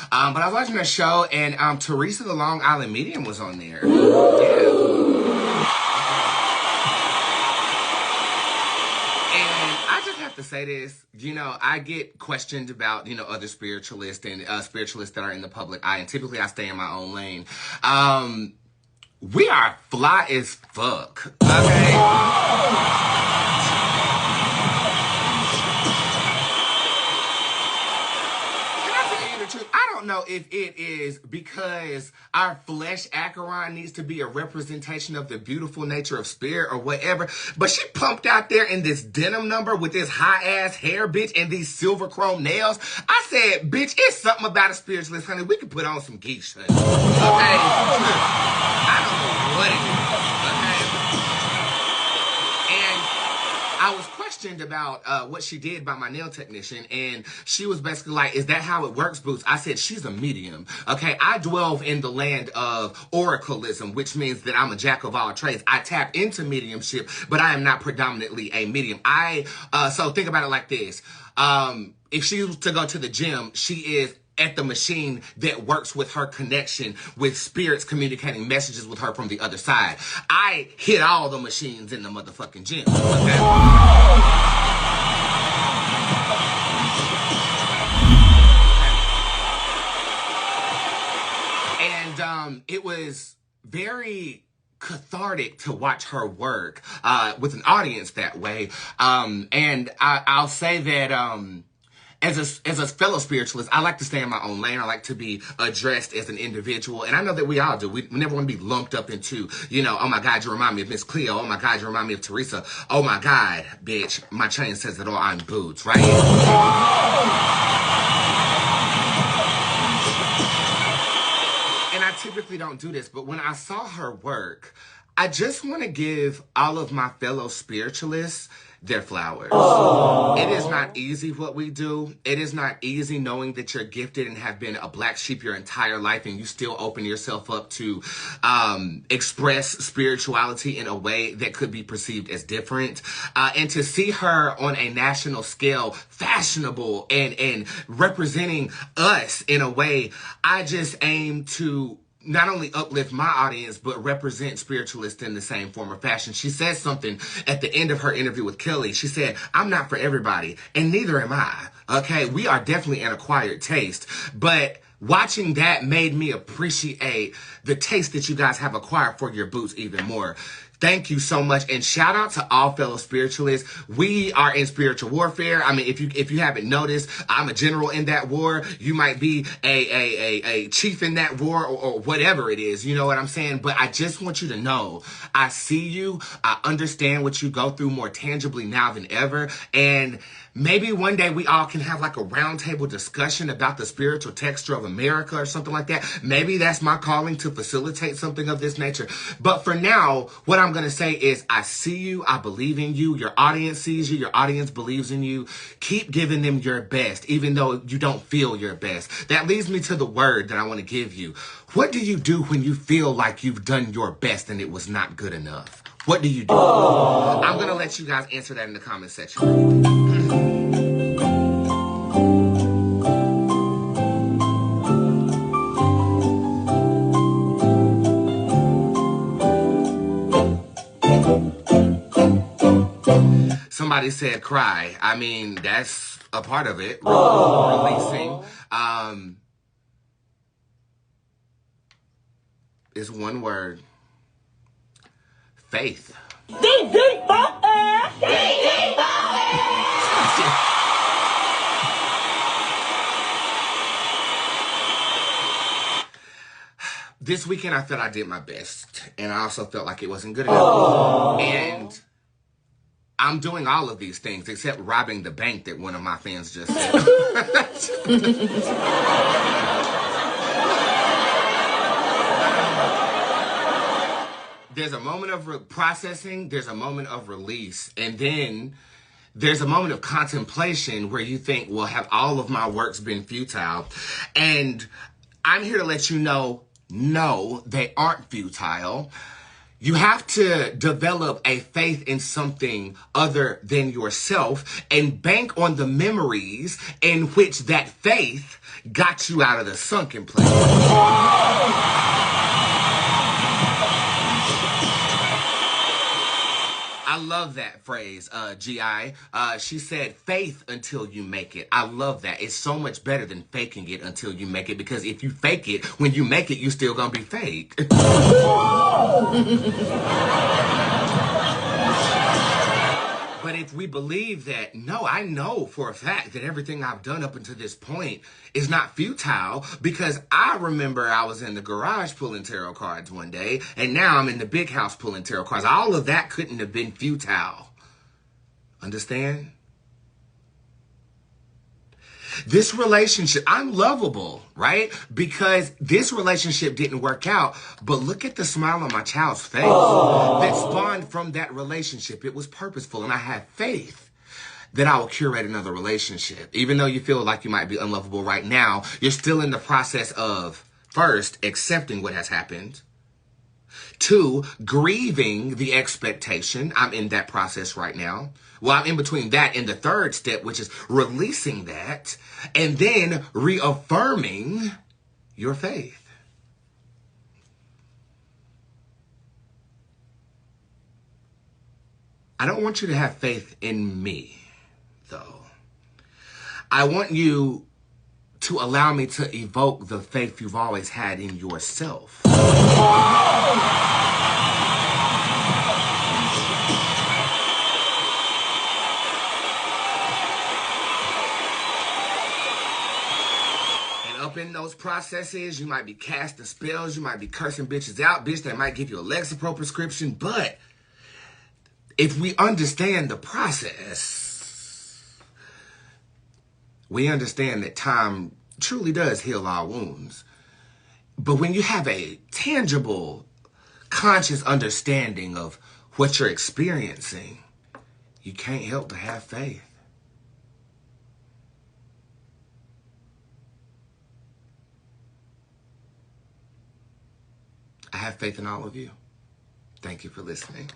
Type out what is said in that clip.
But I was watching a show, and Teresa the Long Island Medium was on there. And I just have to say this, I get questioned about, other spiritualists and spiritualists that are in the public eye, and typically I stay in my own lane. We are fly as fuck, okay? I don't know if it is because our flesh acheron needs to be a representation of the beautiful nature of spirit or whatever, but she pumped out there in this denim number with this high-ass hair, bitch, and these silver chrome nails. I said, bitch, it's something about a spiritualist, honey. We could put on some geek shit. Okay? I don't know what it is. Okay? And I was questioned about what she did by my nail technician, and she was basically like, is that how it works, Bootz? I said, she's a medium, okay? I dwell in the land of oracleism, which means that I'm a jack of all trades. I tap into mediumship, but I am not predominantly a medium. So think about it like this. If she was to go to the gym, she is at the machine that works with her connection with spirits communicating messages with her from the other side. I hit all the machines in the motherfucking gym. Okay? And it was very cathartic to watch her work with an audience that way. And I'll say that as a fellow spiritualist, I like to stay in my own lane. I like to be addressed as an individual. And I know that we all do. We never want to be lumped up into, oh my God, you remind me of Miss Cleo. Oh my God, you remind me of Teresa. Oh my God, bitch, my chain says it all. I'm Bootz, right? And I typically don't do this, but when I saw her work, I just want to give all of my fellow spiritualists their flowers. Aww. It is not easy what we do. It is not easy knowing that you're gifted and have been a black sheep your entire life, and you still open yourself up to express spirituality in a way that could be perceived as different. And to see her on a national scale, fashionable and representing us in a way, I just aim to not only uplift my audience, but represent spiritualists in the same form or fashion. She said something at the end of her interview with Kelly. She said, I'm not for everybody, and neither am I. Okay, we are definitely an acquired taste, but watching that made me appreciate the taste that you guys have acquired for your Bootz even more. Thank you so much, and shout out to all fellow spiritualists. We are in spiritual warfare. I mean, if you haven't noticed, I'm a general in that war. You might be a chief in that war, or whatever it is. You know what I'm saying? But I just want you to know, I see you. I understand what you go through more tangibly now than ever, and maybe one day we all can have like a roundtable discussion about the spiritual texture of America or something like that. Maybe that's my calling, to facilitate something of this nature. But for now, what I'm going to say is I see you. I believe in you. Your audience sees you. Your audience believes in you. Keep giving them your best, even though you don't feel your best. That leads me to the word that I want to give you. What do you do when you feel like you've done your best and it was not good enough? What do you do? Aww. I'm going to let you guys answer that in the comment section. Somebody said cry. I mean, that's a part of it. Releasing. Is one word. Faith. This weekend I felt I did my best, and I also felt like it wasn't good enough. Aww. And I'm doing all of these things except robbing the bank that one of my fans just said. There's a moment of processing, there's a moment of release, and then there's a moment of contemplation where you think, well, have all of my works been futile? And I'm here to let you know, no, they aren't futile. You have to develop a faith in something other than yourself and bank on the memories in which that faith got you out of the sunken place. I love that phrase, G.I. She said, faith until you make it. I love that. It's so much better than faking it until you make it, because if you fake it, when you make it, you still gonna be fake. But if we believe that, no, I know for a fact that everything I've done up until this point is not futile, because I remember I was in the garage pulling tarot cards one day, and now I'm in the big house pulling tarot cards. All of that couldn't have been futile. Understand? This relationship, I'm lovable, right? Because this relationship didn't work out, but look at the smile on my child's face that spawned from that relationship. It was purposeful, and I have faith that I will curate another relationship. Even though you feel like you might be unlovable right now, you're still in the process of, first, accepting what has happened. 2, grieving the expectation. I'm in that process right now. Well, I'm in between that and the third step, which is releasing that, and then reaffirming your faith. I don't want you to have faith in me, though. I want you to allow me to evoke the faith you've always had in yourself. And up in those processes, you might be casting spells, you might be cursing bitches out, bitch, that might give you a Lexapro prescription, but if we understand the process, we understand that time truly does heal our wounds. But when you have a tangible, conscious understanding of what you're experiencing, you can't help but have faith. I have faith in all of you. Thank you for listening.